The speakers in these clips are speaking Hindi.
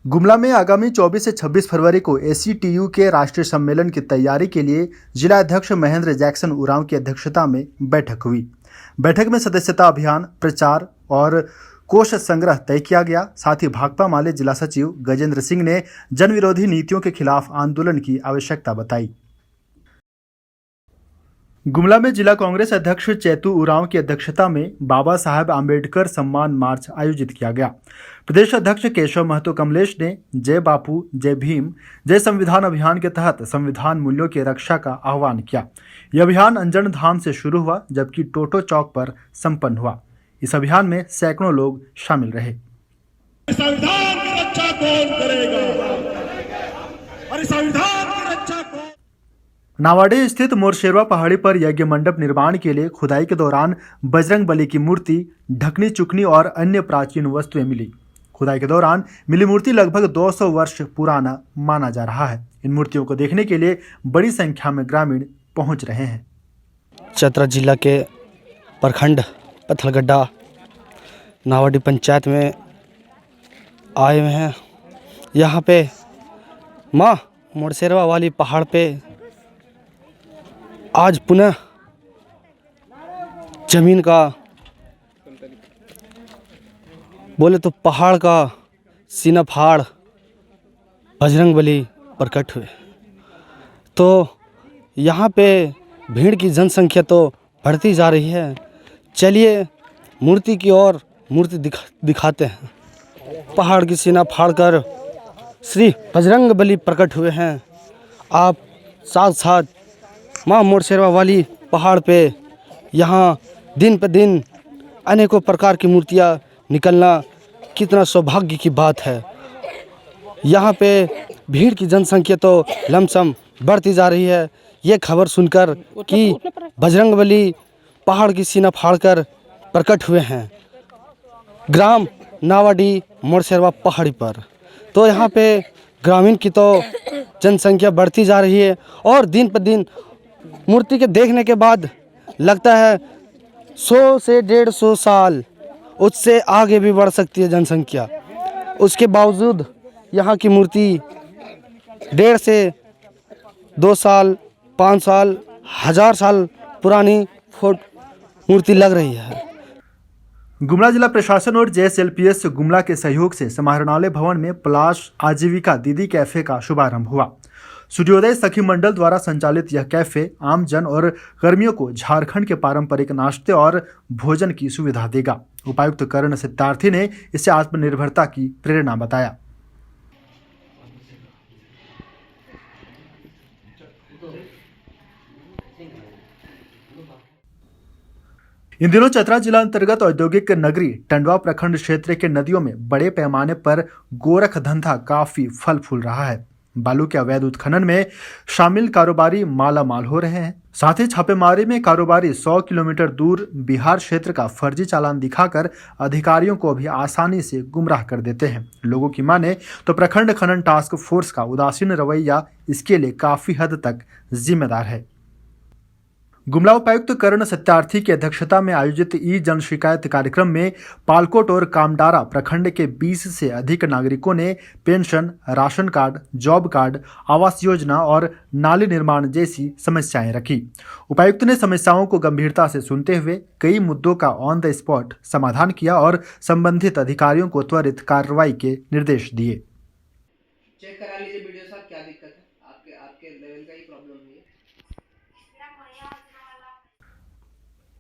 गुमला में आगामी 24 से 26 फरवरी को एसीटीयू के राष्ट्रीय सम्मेलन की तैयारी के लिए जिला अध्यक्ष महेंद्र जैक्सन उरांव की अध्यक्षता में बैठक हुई। बैठक में सदस्यता अभियान, प्रचार और कोष संग्रह तय किया गया। साथ ही भाकपा माले जिला सचिव गजेंद्र सिंह ने जन विरोधी नीतियों के खिलाफ आंदोलन की आवश्यकता बताई। गुमला में जिला कांग्रेस अध्यक्ष चैतू उरांव की अध्यक्षता में बाबा साहेब आम्बेडकर सम्मान मार्च आयोजित किया गया। प्रदेश अध्यक्ष केशव महतो कमलेश ने जय बापू, जय भीम, जय संविधान अभियान के तहत संविधान मूल्यों की रक्षा का आह्वान किया। यह अभियान अंजन धाम से शुरू हुआ, जबकि टोटो चौक पर संपन्न हुआ। इस अभियान में सैकड़ों लोग शामिल रहे। संविधान की रक्षा कौन करेगा? और संविधान की रक्षा कौन? नावाडीह स्थित मोरशेरवा पहाड़ी पर यज्ञ मंडप निर्माण के लिए खुदाई के दौरान बजरंग बली की मूर्ति, ढकनी चुकनी और अन्य प्राचीन वस्तुएं मिली। खुदाई के दौरान मिली मूर्ति लगभग 200 वर्ष पुराना माना जा रहा है। इन मूर्तियों को देखने के लिए बड़ी संख्या में ग्रामीण पहुंच रहे हैं। चतरा जिला के प्रखंड पत्थलगड्ढा नावाडीह पंचायत में आए हुए हैं। यहाँ पे माँ मोरशेरवा वाली पहाड़ पे आज पुनः जमीन का बोले तो पहाड़ का सीना फाड़ बजरंग बली प्रकट हुए। तो यहाँ पे भीड़ की जनसंख्या तो बढ़ती जा रही है। चलिए मूर्ति की ओर मूर्ति दिखाते हैं। पहाड़ की सीना फाड़ कर श्री बजरंग बली प्रकट हुए हैं। आप साथ साथ माँ मोरशेरवा वाली पहाड़ पे यहाँ दिन पर दिन अनेकों प्रकार की मूर्तियाँ निकलना कितना सौभाग्य की बात है। यहाँ पे भीड़ की जनसंख्या तो लमसम बढ़ती जा रही है। ये खबर सुनकर कि बजरंगबली पहाड़ की सीना फाड़कर प्रकट हुए हैं ग्राम नावाडीह मोरशेरवा पहाड़ी पर, तो यहाँ पे ग्रामीण की तो जनसंख्या बढ़ती जा रही है और दिन पर दिन मूर्ति के देखने के बाद लगता है 100 से 150 साल उससे आगे भी बढ़ सकती है जनसंख्या। उसके बावजूद यहाँ की मूर्ति 1.5 से 2 साल, 5 साल, 1000 साल पुरानी मूर्ति लग रही है। गुमला जिला प्रशासन और JSLPS गुमला के सहयोग से समाहरणालय भवन में पलाश आजीविका दीदी कैफे का शुभारंभ हुआ। सूर्योदय सखी मंडल द्वारा संचालित यह कैफे आम जन और कर्मियों को झारखंड के पारंपरिक नाश्ते और भोजन की सुविधा देगा। उपायुक्त कर्ण सत्यार्थी ने इसे आत्मनिर्भरता की प्रेरणा बताया। इन दिनों चतरा जिला अंतर्गत औद्योगिक नगरी टंडवा प्रखंड क्षेत्र के नदियों में बड़े पैमाने पर गोरख धंधा काफी फल फूल रहा है। बालू के अवैध उत्खनन में शामिल कारोबारी माला माल हो रहे हैं। साथ ही छापेमारी में कारोबारी 100 किलोमीटर दूर बिहार क्षेत्र का फर्जी चालान दिखाकर अधिकारियों को भी आसानी से गुमराह कर देते हैं। लोगों की माने तो प्रखंड खनन टास्क फोर्स का उदासीन रवैया इसके लिए काफी हद तक जिम्मेदार है। गुमला उपायुक्त कर्ण सत्यार्थी की अध्यक्षता में आयोजित ई जन शिकायत कार्यक्रम में पालकोट और कामडारा प्रखंड के 20 से अधिक नागरिकों ने pension, ration card, job card, Awas Yojana और नाली निर्माण जैसी समस्याएं रखी। उपायुक्त ने समस्याओं को गंभीरता से सुनते हुए कई मुद्दों का ऑन द स्पॉट समाधान किया और संबंधित अधिकारियों को त्वरित कार्रवाई के निर्देश दिए। चेक करा लीजिए वीडियो साहब, क्या दिक्कत है आपके लेवल का ही प्रॉब्लम है।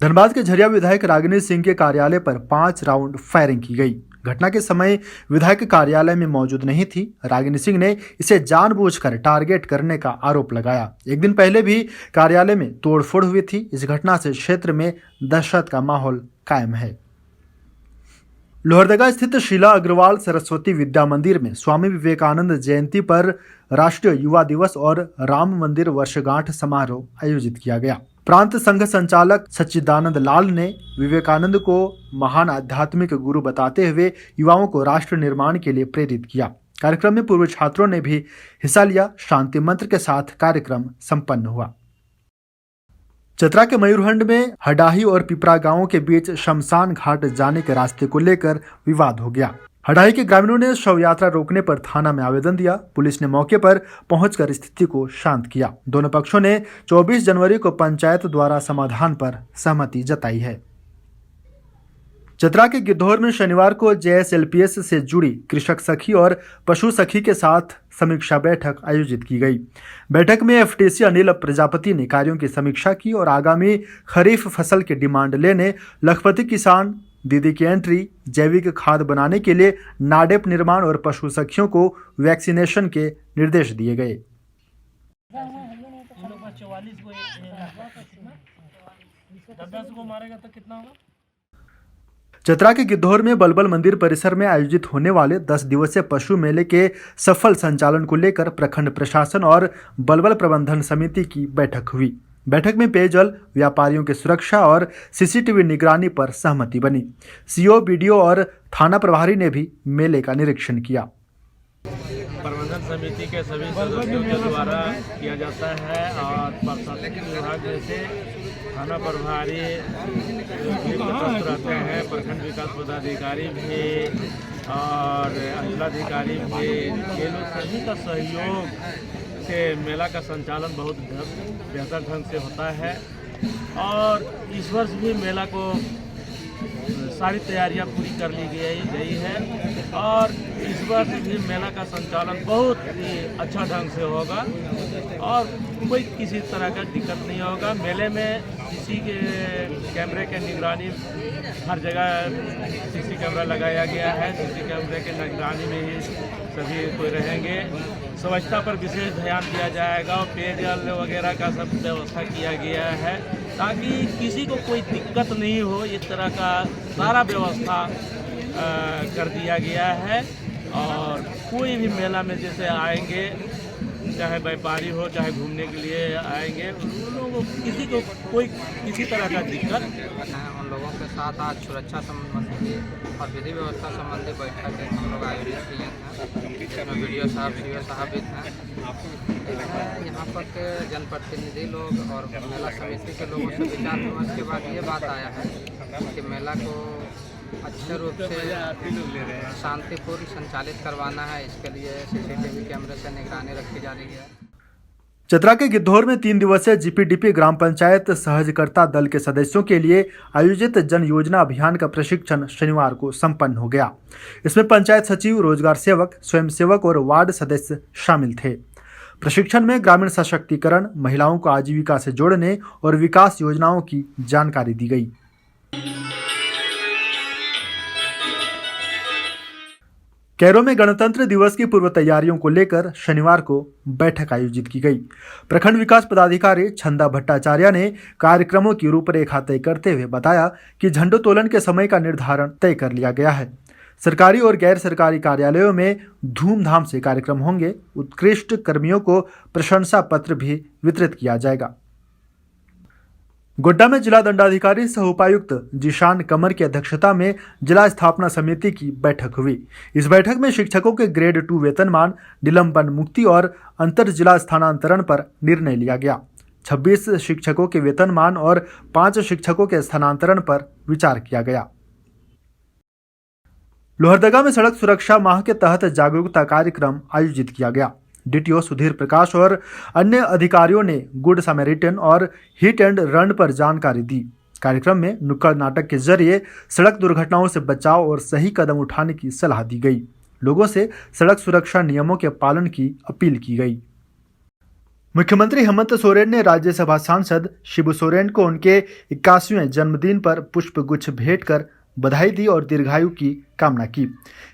धनबाद के झरिया विधायक रागिनी सिंह के कार्यालय पर 5 राउंड फायरिंग की गई। घटना के समय विधायक कार्यालय में मौजूद नहीं थी। रागिनी सिंह ने इसे जानबूझकर टारगेट करने का आरोप लगाया। एक दिन पहले भी कार्यालय में तोड़फोड़ हुई थी। इस घटना से क्षेत्र में दहशत का माहौल कायम है। लोहरदगा स्थित शीला अग्रवाल सरस्वती विद्या मंदिर में स्वामी विवेकानंद जयंती पर राष्ट्रीय युवा दिवस और राम मंदिर वर्षगांठ समारोह आयोजित किया गया। प्रांत संघ संचालक सच्चिदानंद लाल ने विवेकानंद को महान आध्यात्मिक गुरु बताते हुए युवाओं को राष्ट्र निर्माण के लिए प्रेरित किया। कार्यक्रम में पूर्व छात्रों ने भी हिस्सा लिया। शांति मंत्र के साथ कार्यक्रम संपन्न हुआ। चतरा के मयूरहंड में हडाही और पिपरा गांवों के बीच शमशान घाट जाने के रास्ते को लेकर विवाद हो गया। हडाई के ग्रामीणों ने शव यात्रा रोकने पर थाना में आवेदन दिया। पुलिस ने मौके पर पहुंचकर स्थिति को शांत किया। दोनों पक्षों ने 24 जनवरी को पंचायत द्वारा समाधान पर सहमति जताई है। चतरा के गिद्धौर में शनिवार को JSLPS से जुड़ी कृषक सखी और पशु सखी के साथ समीक्षा बैठक आयोजित की गई। बैठक में FTC अनिल प्रजापति ने कार्यों की समीक्षा की और आगामी खरीफ फसल की डिमांड लेने लखपति किसान दीदी की एंट्री, जैविक खाद बनाने के लिए नाडेप निर्माण और पशु सखियों को वैक्सीनेशन के निर्देश दिए गए। चतरा के गिद्धौर में बलबल मंदिर परिसर में आयोजित होने वाले 10 दिवसीय पशु मेले के सफल संचालन को लेकर प्रखंड प्रशासन और बलबल प्रबंधन समिति की बैठक हुई। बैठक में पेयजल व्यापारियों की सुरक्षा और CCTV निगरानी पर सहमति बनी। CO, BDO और थाना प्रभारी ने भी मेले का निरीक्षण किया। प्रबंधन समिति के सभी सदस्यों के द्वारा किया जाता है और प्रशासनिक विभाग में से थाना प्रभारी उपस्थित रहते हैं, प्रखंड विकास पदाधिकारी भी और अंचलाधिकारी भी। ये लोग सभी का सहयोग से मेला का संचालन बहुत बेहतर ढंग से होता है और इस वर्ष भी मेला को सारी तैयारियां पूरी कर ली गई है और इस वर्ष भी मेला का संचालन बहुत ही अच्छा ढंग से होगा और कोई किसी तरह का दिक्कत नहीं होगा। मेले में किसी के कैमरे के निगरानी हर जगह CC कैमरा लगाया गया है। CC कैमरे के निगरानी में ही सभी कोई रहेंगे। स्वच्छता पर विशेष ध्यान दिया जाएगा और पेयजल वगैरह का सब व्यवस्था किया गया है ताकि किसी को कोई दिक्कत नहीं हो। इस तरह का सारा व्यवस्था कर दिया गया है और कोई भी मेला में जैसे आएंगे, चाहे व्यापारी हो चाहे घूमने के लिए आएंगे, उन लोगों को किसी तरह का दिक्कत उन लोगों के साथ आज सुरक्षा संबंधी और विधि व्यवस्था संबंधी बैठक हम लोग आयोजित किए थे, जिसमें BDO साहब CO साहब भी थे। यहाँ पर के जनप्रतिनिधि लोग और मेला समिति के लोगों से विचार विमर्श के बाद ये बात आया है कि मेला को अच्छे रूप से शांतिपूर्ण संचालित करवाना है। इसके लिए CCTV कैमरे से निगरानी रखी जा रही है। चतरा के गिद्धौर में 3 दिवसीय GPDP ग्राम पंचायत सहजकर्ता दल के सदस्यों के लिए आयोजित जन योजना अभियान का प्रशिक्षण शनिवार को संपन्न हो गया। इसमें पंचायत सचिव, रोजगार सेवक, स्वयंसेवक और वार्ड सदस्य शामिल थे। प्रशिक्षण में ग्रामीण सशक्तिकरण, महिलाओं को आजीविका से जोड़ने और विकास योजनाओं की जानकारी दी गई। कैरो में गणतंत्र दिवस की पूर्व तैयारियों को लेकर शनिवार को बैठक आयोजित की गई। प्रखंड विकास पदाधिकारी छंदा भट्टाचार्य ने कार्यक्रमों की रूपरेखा तय करते हुए बताया कि झंडोत्तोलन के समय का निर्धारण तय कर लिया गया है। सरकारी और गैर सरकारी कार्यालयों में धूमधाम से कार्यक्रम होंगे। उत्कृष्ट कर्मियों को प्रशंसा पत्र भी वितरित किया जाएगा। गोड्डा में जिला दंडाधिकारी सह उपायुक्त जिशान कमर की अध्यक्षता में जिला स्थापना समिति की बैठक हुई। इस बैठक में शिक्षकों के ग्रेड 2 वेतनमान, निलंबन मुक्ति और अंतर जिला स्थानांतरण पर निर्णय लिया गया। 26 शिक्षकों के वेतनमान और 5 शिक्षकों के स्थानांतरण पर विचार किया गया। लोहरदगा में सड़क सुरक्षा माह के तहत जागरूकता कार्यक्रम आयोजित किया गया। DTO सुधीर प्रकाश और अन्य अधिकारियों ने गुड समैरिटन और हिट एंड रन पर जानकारी दी। कार्यक्रम में नुक्कड़ नाटक के जरिए सड़क दुर्घटनाओं से बचाव और सही कदम उठाने की सलाह दी गई। लोगों से सड़क सुरक्षा नियमों के पालन की अपील की गई। मुख्यमंत्री हेमंत सोरेन ने राज्यसभा सांसद शिबू सोरेन को उनके 81वें जन्मदिन पर पुष्पगुच्छ भेंट कर बधाई दी और दीर्घायु की कामना की।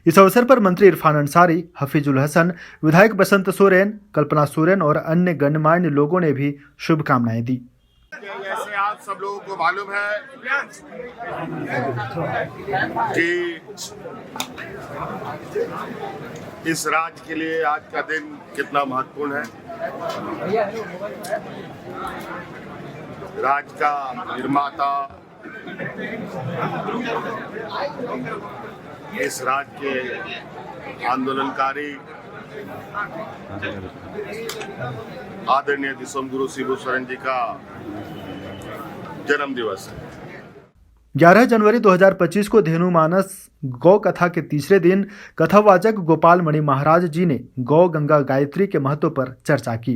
इस अवसर पर मंत्री इरफान अंसारी, हफीजुल हसन, विधायक बसंत सोरेन, कल्पना सोरेन और अन्य गणमान्य लोगों ने भी शुभकामनाएं दी। जैसे आप सब लोगों को मालूम है कि इस राज्य के लिए आज का दिन कितना महत्वपूर्ण है। राज्य का निर्माता, इस राज्य के आंदोलनकारी आदरणीय दिसोम गुरु शिबू सोरेन जी का जन्म दिवस है। 11 जनवरी 2025 को धेनु मानस गौ कथा के तीसरे दिन कथावाचक गोपाल मणि महाराज जी ने गौ गंगा गायत्री के महत्व पर चर्चा की।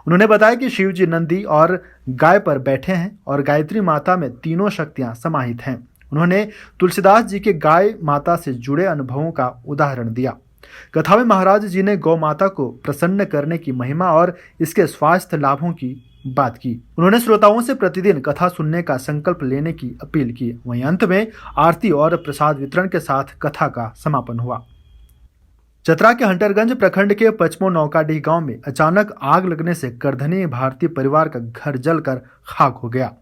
उन्होंने बताया कि शिव जी नंदी और गाय पर बैठे हैं और गायत्री माता में तीनों शक्तियां समाहित हैं। उन्होंने तुलसीदास जी के गाय माता से जुड़े अनुभवों का उदाहरण दिया। कथा में महाराज जी ने गौ माता को प्रसन्न करने की महिमा और इसके स्वास्थ्य लाभों की बात की। उन्होंने श्रोताओं से प्रतिदिन कथा सुनने का संकल्प लेने की अपील की। वहीं अंत में आरती और प्रसाद वितरण के साथ कथा का समापन हुआ। चतरा के हंटरगंज प्रखंड के पचमो नौकाडीह गांव में अचानक आग लगने से करधनी भारतीय परिवार का घर जलकर खाक हो गया।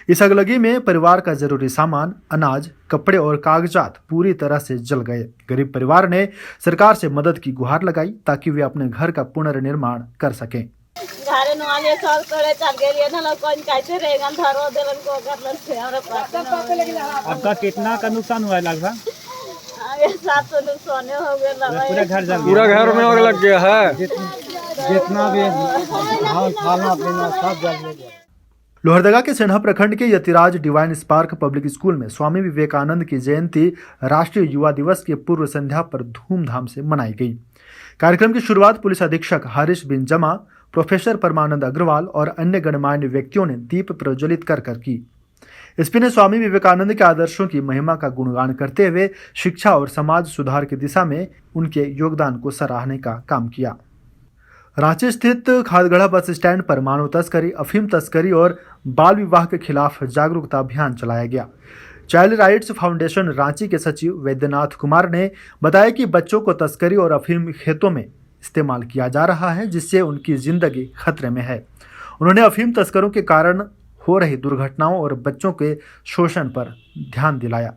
इस अगलगी में परिवार का जरूरी सामान, अनाज, कपड़े और कागजात पूरी तरह से जल गए। गरीब परिवार ने सरकार से मदद की गुहार लगाई ताकि वे अपने घर का पुनर्निर्माण कर सकें। आपका कितना का नुकसान हुआ है लगभग? पूरा घर में आग लग गया है। जितना भी खाना पीना सब जल गया। लोहरदगा के सेन्हा प्रखंड के Yatiraj divine spark public school में स्वामी विवेकानंद की जयंती राष्ट्रीय युवा दिवस की पूर्व संध्या पर धूमधाम से मनाई गई। कार्यक्रम की शुरुआत पुलिस अधीक्षक हारिश बिन जमा, प्रोफेसर परमानंद अग्रवाल और अन्य गणमान्य व्यक्तियों ने दीप प्रज्वलित कर की। एसपी ने स्वामी विवेकानंद के आदर्शों की महिमा का गुणगान करते हुए शिक्षा और समाज सुधार की दिशा में उनके योगदान को सराहने का काम किया। रांची स्थित खादगढ़ा बस स्टैंड पर मानव तस्करी, अफीम तस्करी और बाल विवाह के खिलाफ जागरूकता अभियान चलाया गया। चाइल्ड राइट्स फाउंडेशन रांची के सचिव वैद्यनाथ कुमार ने बताया कि बच्चों को तस्करी और अफीम खेतों में इस्तेमाल किया जा रहा है, जिससे उनकी जिंदगी खतरे में है। उन्होंने अफीम तस्करों के कारण हो रही दुर्घटनाओं और बच्चों के शोषण पर ध्यान दिलाया।